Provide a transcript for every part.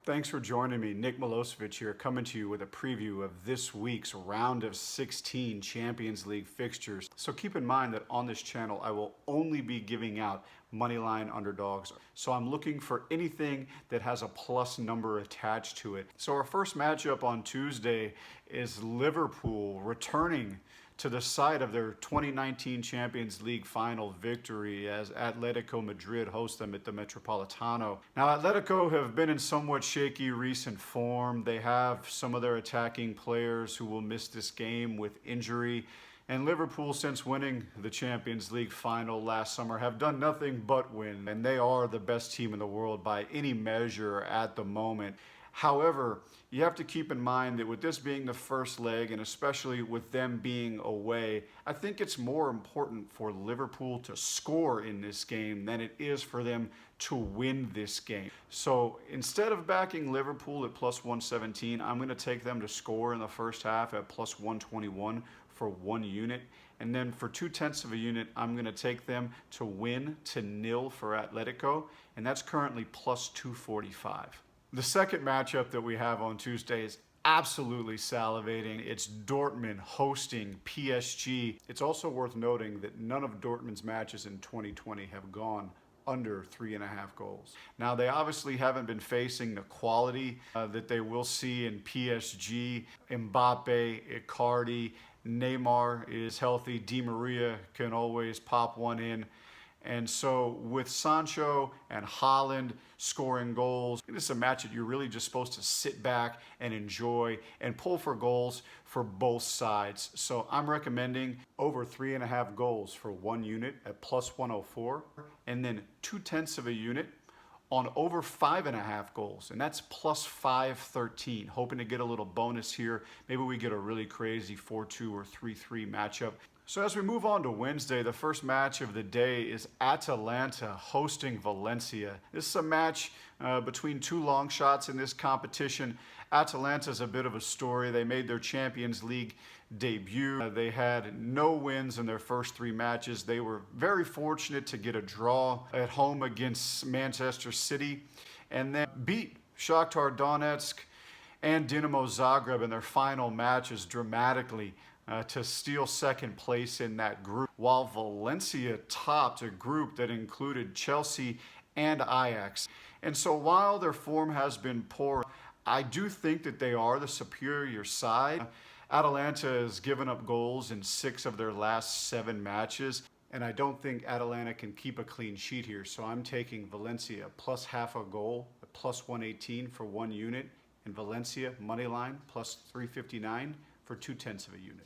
Thanks for joining me. Nick Milosevic here, coming to you with a preview of this week's round of 16 Champions League fixtures. So keep in mind that on this channel, I will only be giving out moneyline underdogs. So I'm looking for anything that has a plus number attached to it. So our first matchup on Tuesday is Liverpool returning to the site of their 2019 Champions League final victory as Atletico Madrid host them at the Metropolitano. Now, Atletico have been in somewhat shaky recent form. They have some of their attacking players who will miss this game with injury. And Liverpool, since winning the Champions League final last summer, have done nothing but win. And they are the best team in the world by any measure at the moment. However, you have to keep in mind that with this being the first leg, and especially with them being away, I think it's more important for Liverpool to score in this game than it is for them to win this game. So instead of backing Liverpool at plus 117, I'm going to take them to score in the first half at plus 121 for 1 unit. And then for 0.2 of a unit, I'm going to take them to win to nil for Atletico, and that's currently plus 245. The second matchup that we have on Tuesday is absolutely salivating. It's Dortmund hosting PSG. It's also worth noting that none of Dortmund's matches in 2020 have gone under 3.5 goals. Now, they obviously haven't been facing the quality that they will see in PSG. Mbappe, Icardi, Neymar is healthy. Di Maria can always pop one in. And so with Sancho and Haaland scoring goals, this is a match that you're really just supposed to sit back and enjoy and pull for goals for both sides. So I'm recommending over 3.5 goals for 1 unit at plus 104, and then 0.2 of a unit on over 5.5 goals, and that's plus 513. Hoping to get a little bonus here. Maybe we get a really crazy 4-2 or 3-3 matchup. So as we move on to Wednesday, the first match of the day is Atalanta hosting Valencia. This is a match between two long shots in this competition. Atalanta's a bit of a story. They made their Champions League debut. They had no wins in their first 3 matches. They were very fortunate to get a draw at home against Manchester City and then beat Shakhtar Donetsk and Dinamo Zagreb in their final matches dramatically to steal second place in that group, while Valencia topped a group that included Chelsea and Ajax. And so while their form has been poor, I do think that they are the superior side. Atalanta has given up goals in 6 of their last 7 matches, and I don't think Atalanta can keep a clean sheet here. So I'm taking Valencia plus half a goal, plus 118 for 1 unit, and Valencia money line plus 359 for 0.2 of a unit.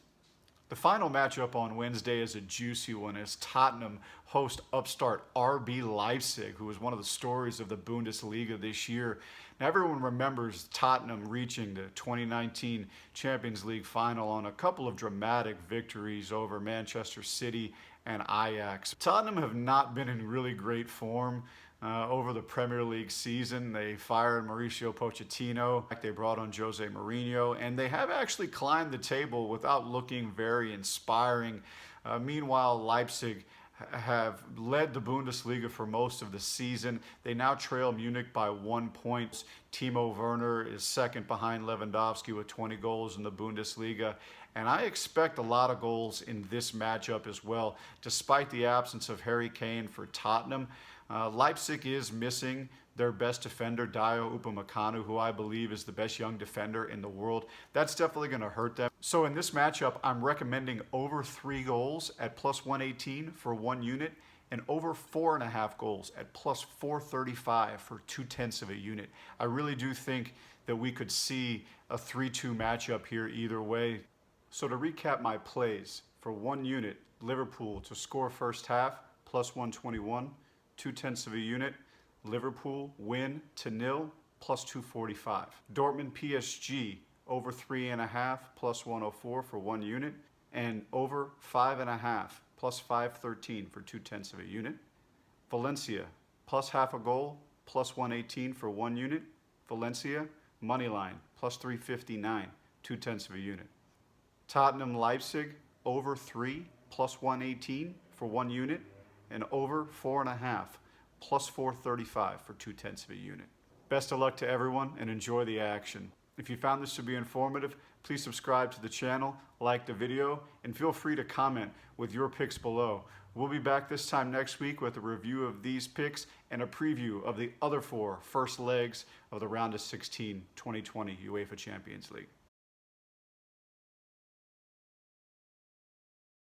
The final matchup on Wednesday is a juicy one as Tottenham host upstart RB Leipzig, who was one of the stories of the Bundesliga this year. Now, everyone remembers Tottenham reaching the 2019 Champions League final on a couple of dramatic victories over Manchester City and Ajax. Tottenham have not been in really great form over the Premier League season. They fired Mauricio Pochettino. They brought on Jose Mourinho, and they have actually climbed the table without looking very inspiring. Meanwhile, Leipzig have led the Bundesliga for most of the season. They now trail Munich by 1 point. Timo Werner is second behind Lewandowski with 20 goals in the Bundesliga. And I expect a lot of goals in this matchup as well, despite the absence of Harry Kane for Tottenham. Leipzig is missing their best defender, Dayot Upamecano, who I believe is the best young defender in the world. That's definitely going to hurt them. So in this matchup, I'm recommending over 3 goals at plus 118 for 1 unit and over 4.5 goals at plus 435 for 0.2 of a unit. I really do think that we could see a 3-2 matchup here either way. So to recap my plays, for 1 unit, Liverpool to score first half, plus 121, 0.2 of a unit. Liverpool win to nil, plus 245. Dortmund PSG over 3.5, plus 104 for 1 unit. And over 5.5, plus 513 for 0.2 of a unit. Valencia plus half a goal, plus 118 for 1 unit. Valencia money line, plus 359, 0.2 of a unit. Tottenham Leipzig over 3, plus 118 for 1 unit. And over 4.5, plus 435 for 0.2 of a unit. Best of luck to everyone and enjoy the action. If you found this to be informative, please subscribe to the channel, like the video, and feel free to comment with your picks below. We'll be back this time next week with a review of these picks and a preview of the other 4 first legs of the round of 16 2020 UEFA Champions League.